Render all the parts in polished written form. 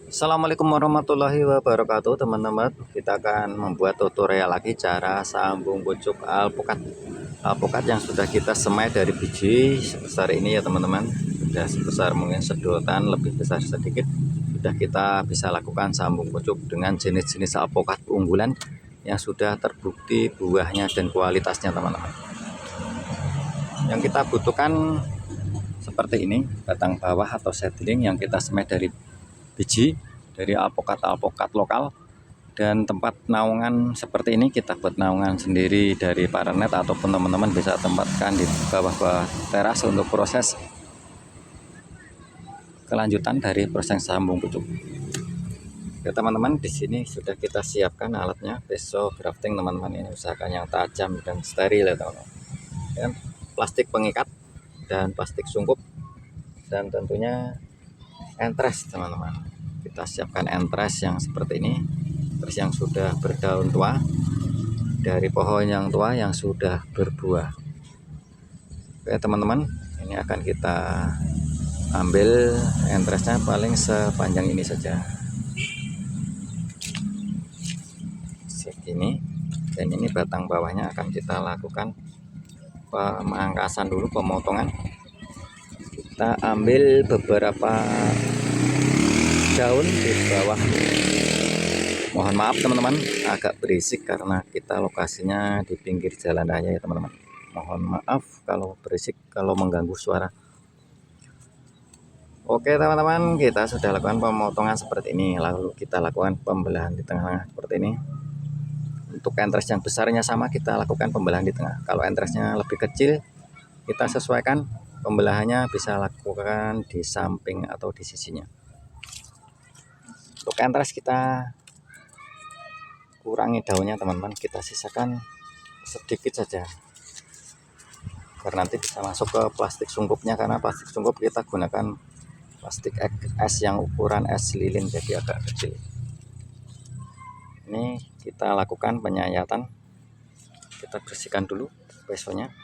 Assalamualaikum warahmatullahi wabarakatuh teman-teman. Kita akan membuat tutorial lagi cara sambung pucuk alpukat yang sudah kita semai dari biji sebesar ini ya teman-teman. Sudah sebesar mungkin sedotan, lebih besar sedikit. Sudah kita bisa lakukan sambung pucuk dengan jenis-jenis alpukat unggulan yang sudah terbukti buahnya dan kualitasnya teman-teman. Yang kita butuhkan seperti ini, batang bawah atau seedling yang kita semai dari biji dari alpukat lokal, dan tempat naungan seperti ini kita buat naungan sendiri dari paranet ataupun teman-teman bisa tempatkan di bawah teras untuk proses kelanjutan dari proses sambung pucuk. Ya teman-teman, di sini sudah kita siapkan alatnya, peso grafting teman-teman. Ini usahakan yang tajam dan steril ya teman-teman. Dan plastik pengikat dan plastik sungkup dan tentunya entres teman-teman. Kita siapkan entres yang seperti ini, terus yang sudah berdaun tua dari pohon yang tua yang sudah berbuah. Oke teman-teman, ini akan kita ambil entresnya paling sepanjang ini saja, segini. Dan ini batang bawahnya akan kita lakukan pemangkasan dulu, pemotongan. Kita ambil beberapa daun di bawah. Mohon maaf teman-teman, agak berisik karena kita lokasinya di pinggir jalan raya ya teman-teman. Mohon maaf kalau berisik, kalau mengganggu suara. Oke teman-teman, kita sudah lakukan pemotongan seperti ini. Lalu kita lakukan pembelahan di tengah seperti ini. Untuk entres yang besarnya sama, kita lakukan pembelahan di tengah. Kalau entresnya lebih kecil, kita sesuaikan pembelahannya, bisa lakukan di samping atau di sisinya. Untuk entres kita kurangi daunnya teman-teman, kita sisakan sedikit saja karena nanti bisa masuk ke plastik sungkupnya, karena plastik sungkup kita gunakan plastik es yang ukuran es lilin, jadi agak kecil. Ini kita lakukan penyayatan, kita bersihkan dulu pesonya.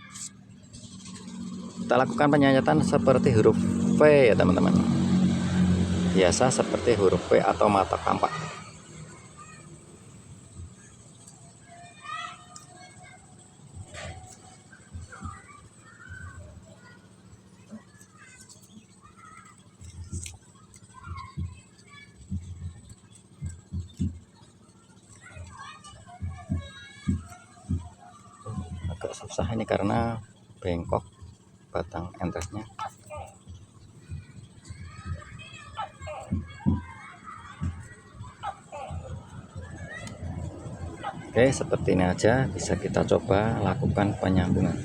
Kita lakukan penyayatan seperti huruf V ya teman-teman, biasa seperti huruf V atau mata kampak. Agak susah ini karena bengkok batang entresnya. Oke, seperti ini aja, bisa kita coba lakukan penyambungan.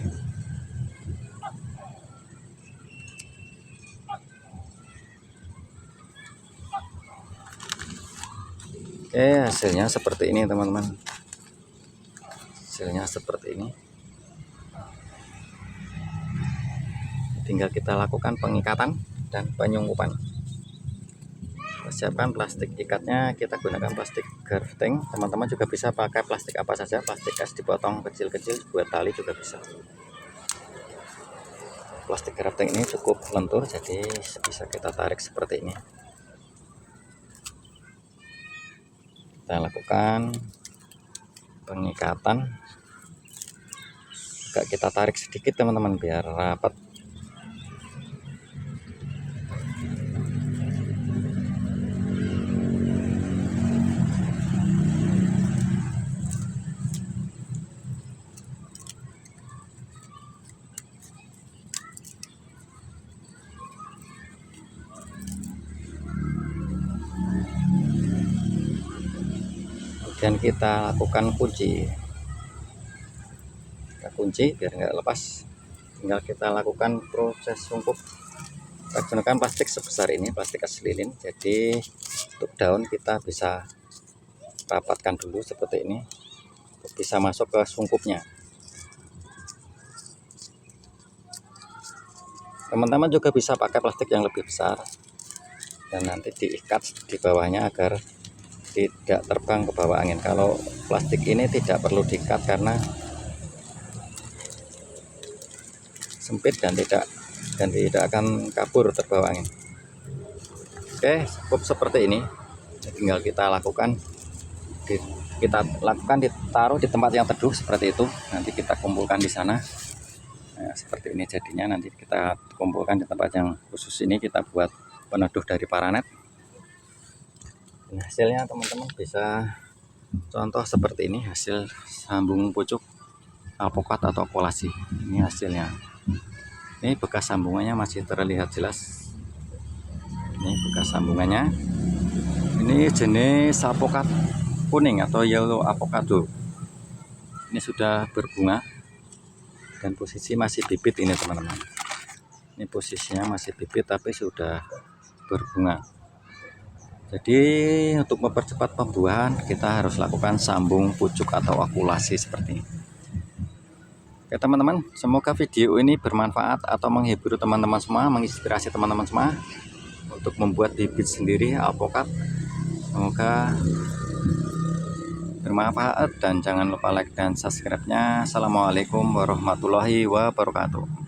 Oke, hasilnya seperti ini teman-teman. Hasilnya seperti ini. Tinggal kita lakukan pengikatan dan penyungkupan. Siapkan plastik ikatnya, kita gunakan plastik grafting. Teman-teman juga bisa pakai plastik apa saja, plastik es dipotong kecil-kecil buat tali juga bisa. Plastik grafting ini cukup lentur, jadi bisa kita tarik seperti ini. Kita lakukan pengikatan, agak kita tarik sedikit teman-teman biar rapat. Dan kita lakukan kunci, kita kunci biar nggak lepas. Tinggal kita lakukan proses sungkup. Kita gunakan plastik sebesar ini, plastik es lilin, jadi untuk daun kita bisa rapatkan dulu seperti ini untuk bisa masuk ke sungkupnya. Teman-teman juga bisa pakai plastik yang lebih besar dan nanti diikat di bawahnya agar tidak terbang ke bawah angin. Kalau plastik ini tidak perlu diikat karena sempit dan tidak akan kabur terbawa angin. Oke, cukup seperti ini. tinggal kita lakukan ditaruh di tempat yang teduh seperti itu. Nanti kita kumpulkan di sana. Nah, seperti ini jadinya. Nanti kita kumpulkan di tempat yang khusus ini, kita buat peneduh dari paranet. Dan hasilnya teman-teman bisa contoh seperti ini, hasil sambung pucuk alpukat atau polasi. Ini hasilnya. Ini bekas sambungannya masih terlihat jelas. Ini bekas sambungannya. Ini jenis alpukat kuning atau yellow avocado. Ini sudah berbunga dan posisi masih bibit ini teman-teman. Ini posisinya masih bibit tapi sudah berbunga. Jadi untuk mempercepat pembuahan kita harus lakukan sambung pucuk atau okulasi seperti ini. Oke teman-teman, semoga video ini bermanfaat atau menghibur teman-teman semua, menginspirasi teman-teman semua untuk membuat bibit sendiri alpukat. Semoga bermanfaat dan jangan lupa like dan subscribe-nya. Assalamualaikum warahmatullahi wabarakatuh.